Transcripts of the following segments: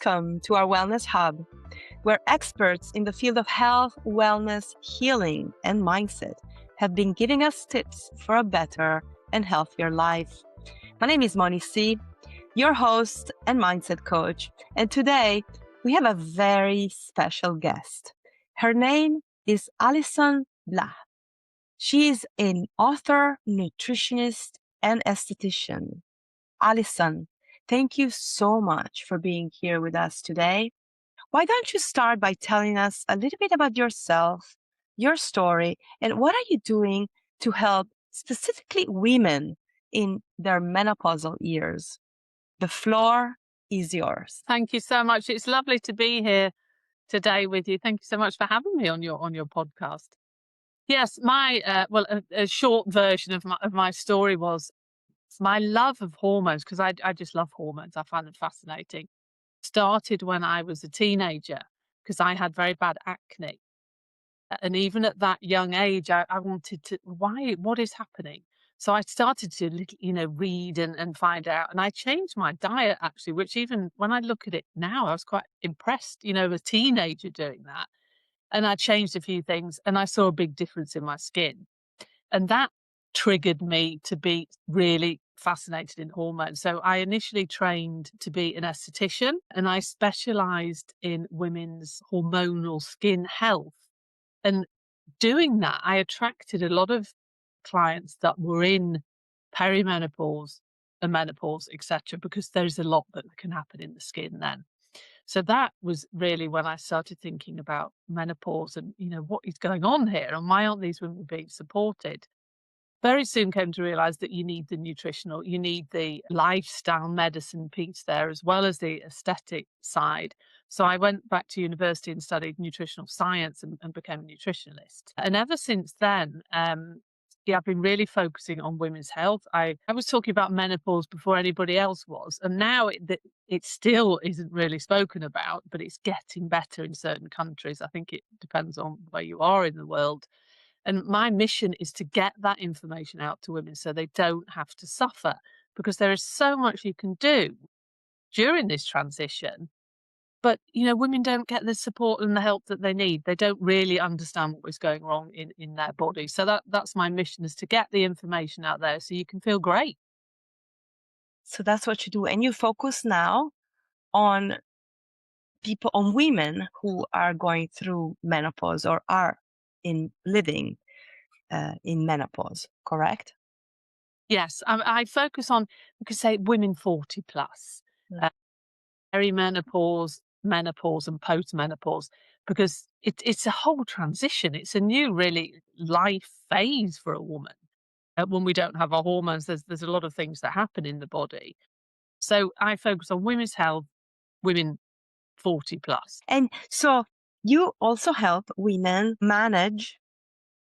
Welcome to our Wellness Hub, where experts in the field of health, wellness, healing, and mindset have been giving us tips for a better and healthier life. My name is Moni C, your host and mindset coach, and today we have a very special guest. Her name is Alison Bladh. She is an author, nutritionist, and esthetician. Alison, thank you so much for being here with us today. Why don't you start by telling us a little bit about yourself, your story, and what are you doing to help specifically women in their menopausal years? The floor is yours. Thank you so much. It's lovely to be here today with you. Thank you so much for having me on your podcast. Yes, a short version of my story was my love of hormones, because I just love hormones. I find them fascinating. Started when I was a teenager because I had very bad acne. And even at that young age, I wanted to, what is happening? So I started to, read and find out. And I changed my diet, actually, which even when I look at it now, I was quite impressed, a teenager doing that. And I changed a few things and I saw a big difference in my skin. And that triggered me to be really fascinated in hormones. So I initially trained to be an esthetician and I specialized in women's hormonal skin health. And doing that, I attracted a lot of clients that were in perimenopause and menopause, etc., because there's a lot that can happen in the skin then. So that was really when I started thinking about menopause and, what is going on here and why aren't these women being supported? Very soon came to realize that you need you need the lifestyle medicine piece there, as well as the aesthetic side. So I went back to university and studied nutritional science and became a nutritionist. And ever since then, I've been really focusing on women's health. I was talking about menopause before anybody else was. And now it still isn't really spoken about, but it's getting better in certain countries. I think it depends on where you are in the world. And my mission is to get that information out to women so they don't have to suffer, because there is so much you can do during this transition. But, women don't get the support and the help that they need. They don't really understand what is going wrong in their body. So that's my mission, is to get the information out there so you can feel great. So that's what you do. And you focus now on women who are going through menopause or are living in menopause, correct? Yes, I focus on, we could say, women 40 plus, perimenopause, menopause, and postmenopause, because it's a whole transition. It's a new, really, life phase for a woman. When we don't have our hormones, there's a lot of things that happen in the body. So I focus on women's health, women 40 plus. And so you also help women manage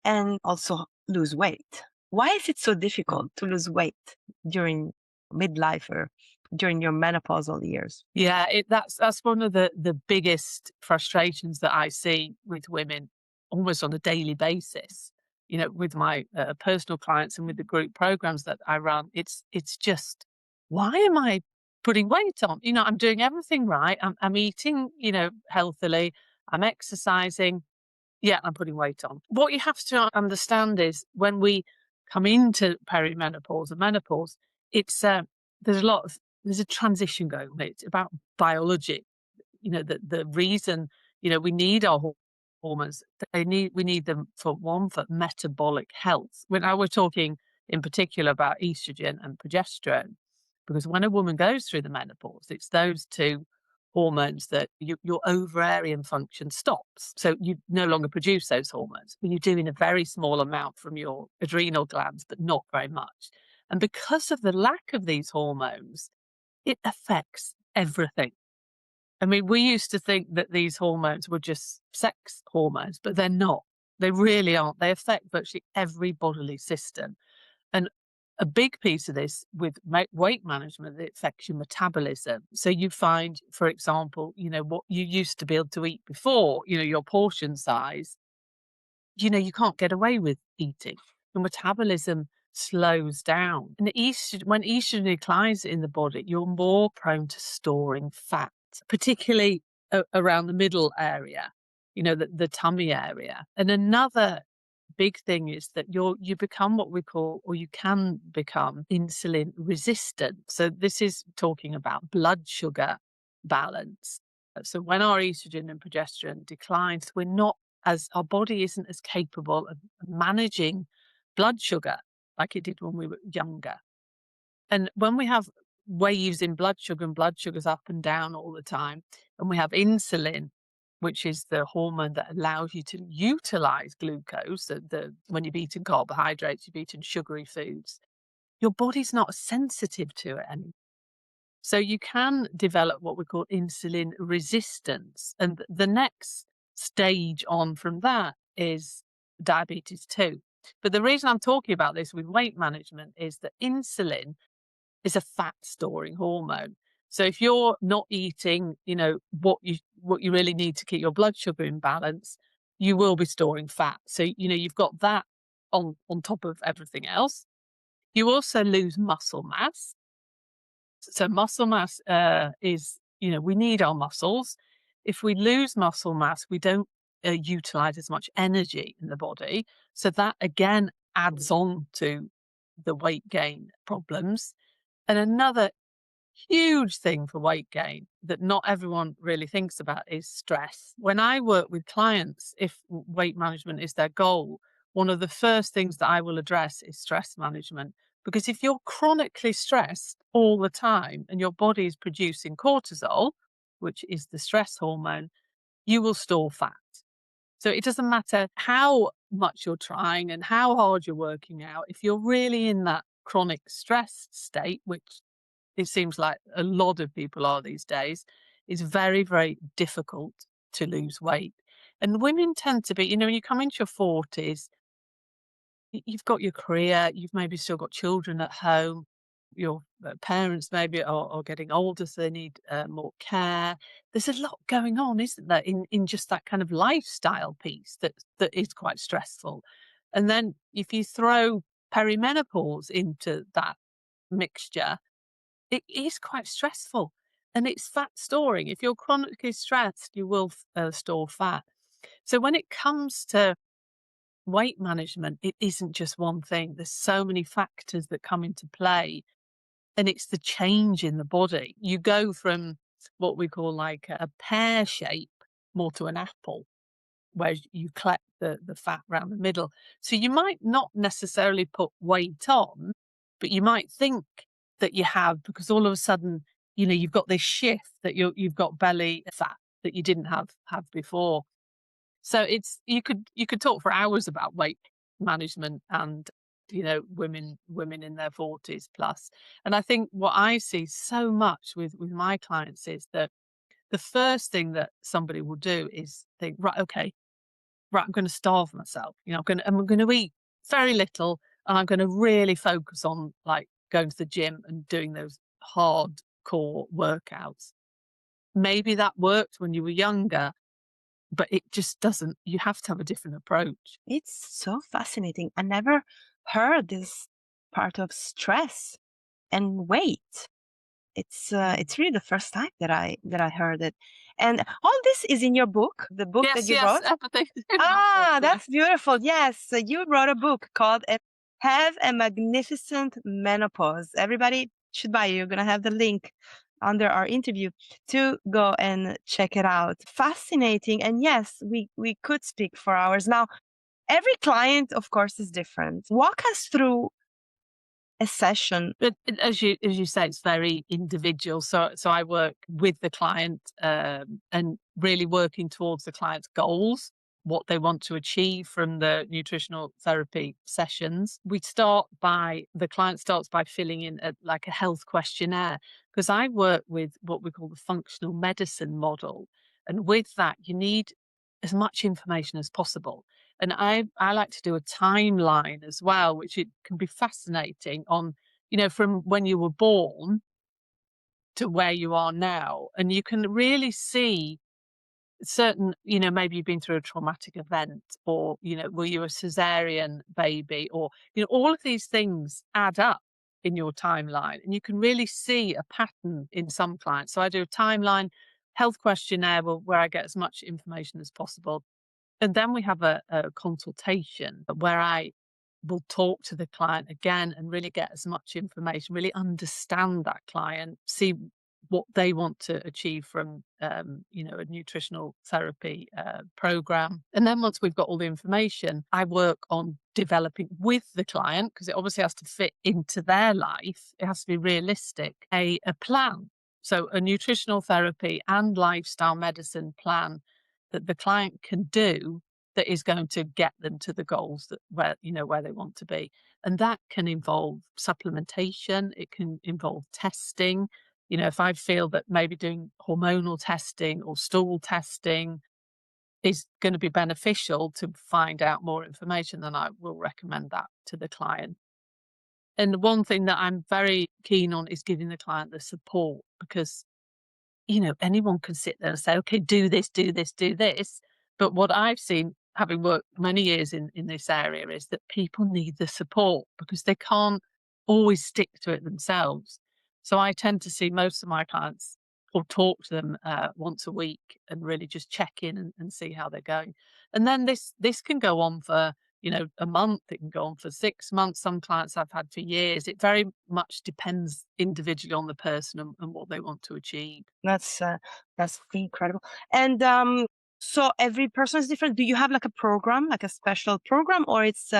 and also lose weight. Why is it so difficult to lose weight during midlife or during your menopausal years? Yeah, that's one of the biggest frustrations that I see with women almost on a daily basis. With my personal clients and with the group programs that I run, it's just, why am I putting weight on? I'm doing everything right. I'm eating, healthily. I'm exercising. Yeah, I'm putting weight on. What you have to understand is when we come into perimenopause and menopause, it's there's a transition going on. It's about biology. The reason, we need our hormones. We need them for metabolic health. When I were talking in particular about estrogen and progesterone, because when a woman goes through the menopause, it's those two hormones that your ovarian function stops. So you no longer produce those hormones. But you do in a very small amount from your adrenal glands, but not very much. And because of the lack of these hormones, it affects everything. I mean, we used to think that these hormones were just sex hormones, but they're not. They really aren't. They affect virtually every bodily system. And a big piece of this with weight management, it affects your metabolism. So you find, for example, what you used to be able to eat before, your portion size, you can't get away with eating. Your metabolism slows down. And when estrogen declines in the body, you're more prone to storing fat. particularly around the middle area, the tummy area. And another big thing is that you become what we call, or you can become, insulin resistant. So this is talking about blood sugar balance. So when our estrogen and progesterone declines, our body isn't as capable of managing blood sugar like it did when we were younger. And when we have waves in blood sugar and blood sugar's up and down all the time, and we have insulin, which is the hormone that allows you to utilize glucose, when you've eaten carbohydrates, you've eaten sugary foods, your body's not sensitive to it anymore. So you can develop what we call insulin resistance. And the next stage on from that is diabetes 2. But the reason I'm talking about this with weight management is that insulin is a fat storing hormone. So if you're not eating, what you really need to keep your blood sugar in balance, you will be storing fat. So, you've got that on top of everything else. You also lose muscle mass. So muscle mass is, we need our muscles. If we lose muscle mass, we don't utilize as much energy in the body. So that again adds on to the weight gain problems. And another huge thing for weight gain that not everyone really thinks about is stress. When I work with clients, if weight management is their goal, one of the first things that I will address is stress management. Because if you're chronically stressed all the time and your body is producing cortisol, which is the stress hormone, you will store fat. So it doesn't matter how much you're trying and how hard you're working out. If you're really in that chronic stress state, which it seems like a lot of people are these days, it's very, very difficult to lose weight. And women tend to be, when you come into your 40s, you've got your career, you've maybe still got children at home, your parents maybe are getting older, so they need more care. There's a lot going on, isn't there, in just that kind of lifestyle piece that is quite stressful. And then if you throw perimenopause into that mixture, it is quite stressful, and it's fat storing. If you're chronically stressed, you will store fat. So when it comes to weight management, it isn't just one thing. There's so many factors that come into play, and it's the change in the body. You go from what we call like a pear shape more to an apple, where you collect the fat around the middle. So you might not necessarily put weight on, but you might think that you have, because all of a sudden, you've got this shift that you've got belly fat that you didn't have before. So you could talk for hours about weight management and women in their 40s plus. And I think what I see so much with my clients is that the first thing that somebody will do is think, right, okay, right, I'm going to starve myself. I'm going to eat very little, and I'm going to really focus on like going to the gym and doing those hardcore workouts. Maybe that worked when you were younger, but it just doesn't. You have to have a different approach. It's so fascinating. I never heard this part of stress and weight. It's really the first time that I heard it. And all this is in your book, the book that you wrote. Everything. That's beautiful. Yes, so you wrote a book called "Have a Magnificent Menopause." Everybody should buy it. You're gonna have the link under our interview to go and check it out. Fascinating. And yes, we could speak for hours. Now, every client, of course, is different. Walk us through a session. But as you say, it's very individual. So I work with the client and really working towards the client's goals, what they want to achieve from the nutritional therapy sessions. The client starts by filling in like a health questionnaire, because I work with what we call the functional medicine model. And with that, you need as much information as possible. And I like to do a timeline as well, which it can be fascinating on, from when you were born to where you are now. And you can really see certain, maybe you've been through a traumatic event, or, were you a cesarean baby, or, all of these things add up in your timeline, and you can really see a pattern in some clients. So I do a timeline health questionnaire where I get as much information as possible. And then we have a consultation where I will talk to the client again and really get as much information, really understand that client, see what they want to achieve from, a nutritional therapy program. And then once we've got all the information, I work on developing with the client, because it obviously has to fit into their life. It has to be realistic, a plan. So a nutritional therapy and lifestyle medicine plan that the client can do that is going to get them to the goals where they want to be. And that can involve supplementation, it can involve testing. If I feel that maybe doing hormonal testing or stool testing is going to be beneficial to find out more information, then I will recommend that to the client. And one thing that I'm very keen on is giving the client the support, because anyone can sit there and say, okay, do this, do this, do this. But what I've seen, having worked many years in this area, is that people need the support because they can't always stick to it themselves. So I tend to see most of my clients or talk to them once a week and really just check in and see how they're going. And then this can go on for a month, it can go on for 6 months. Some clients I've had for years. It very much depends individually on the person and what they want to achieve. That's incredible. And so every person is different. Do you have like a program, like a special program, or it's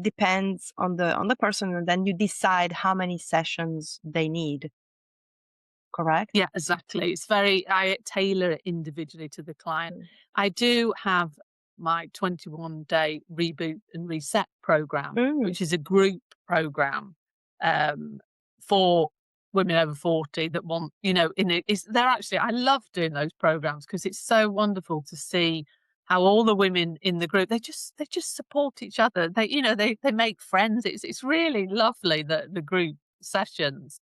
depends on the person, and then you decide how many sessions they need? Correct? Yeah, exactly. I tailor it individually to the client. Mm. I do have my 21-day reboot and reset program, Mm. which is a group program for women over 40 that want, in it is they're actually, I love doing those programs because it's so wonderful to see how all the women in the group, they just support each other. They make friends. It's really lovely, the group sessions.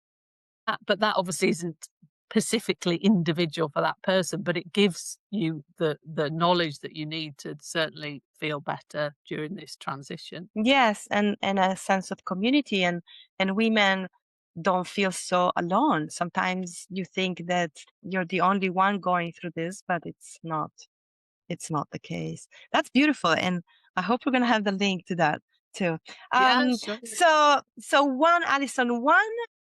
But that obviously isn't specifically individual for that person, but it gives you the knowledge that you need to certainly feel better during this transition. Yes, and a sense of community, and women don't feel so alone. Sometimes you think that you're the only one going through this, but it's not. It's not the case. That's beautiful, and I hope we're gonna have the link to that too. Yeah, sure. So one, Alison, one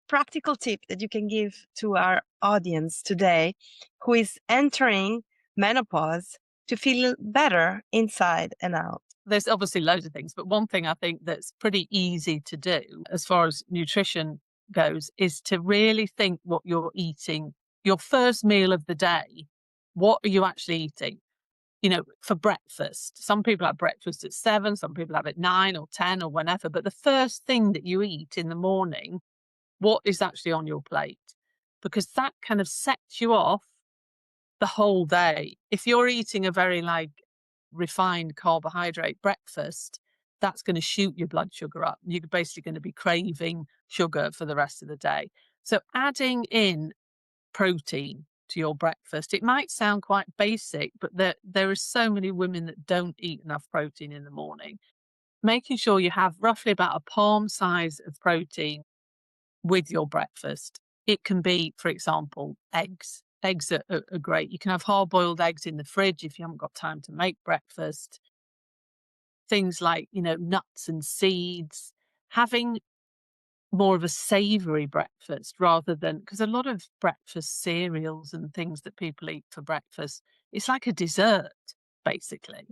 practical tip that you can give to our audience today, who is entering menopause, to feel better inside and out. There's obviously loads of things, but one thing I think that's pretty easy to do as far as nutrition goes is to really think what you're eating. Your first meal of the day, what are you actually eating? For breakfast. Some people have breakfast at 7, some people have it 9 or 10 or whenever. But the first thing that you eat in the morning, what is actually on your plate? Because that kind of sets you off the whole day. If you're eating a very refined carbohydrate breakfast, that's going to shoot your blood sugar up. You're basically going to be craving sugar for the rest of the day. So adding in protein to your breakfast. It might sound quite basic, but there are so many women that don't eat enough protein in the morning. Making sure you have roughly about a palm size of protein with your breakfast. It can be, for example, eggs. Eggs are great. You can have hard-boiled eggs in the fridge if you haven't got time to make breakfast. Things like, nuts and seeds. Having more of a savoury breakfast rather than, because a lot of breakfast cereals and things that people eat for breakfast, it's like a dessert, basically.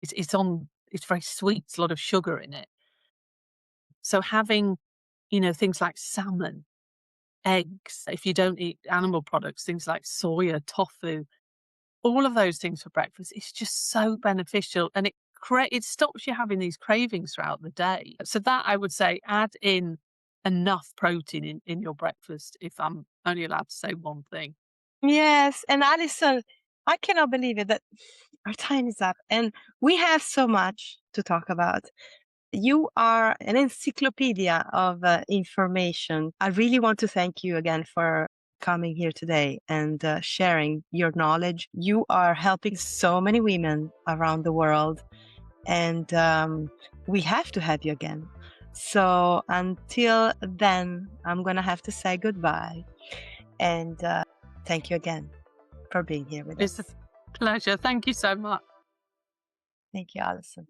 It's very sweet, it's a lot of sugar in it. So having, things like salmon, eggs, if you don't eat animal products, things like soya, tofu, all of those things for breakfast, it's just so beneficial, and it stops you having these cravings throughout the day. So that, I would say, add in enough protein in your breakfast, if I'm only allowed to say one thing. Yes, and Alison, I cannot believe it that our time is up, and we have so much to talk about. You are an encyclopedia of information. I really want to thank you again for coming here today and sharing your knowledge. You are helping so many women around the world, and we have to have you again. So until then, I'm going to have to say goodbye, and thank you again. for being here with It's us. a pleasure. Thank you so much. Thank you, Alison.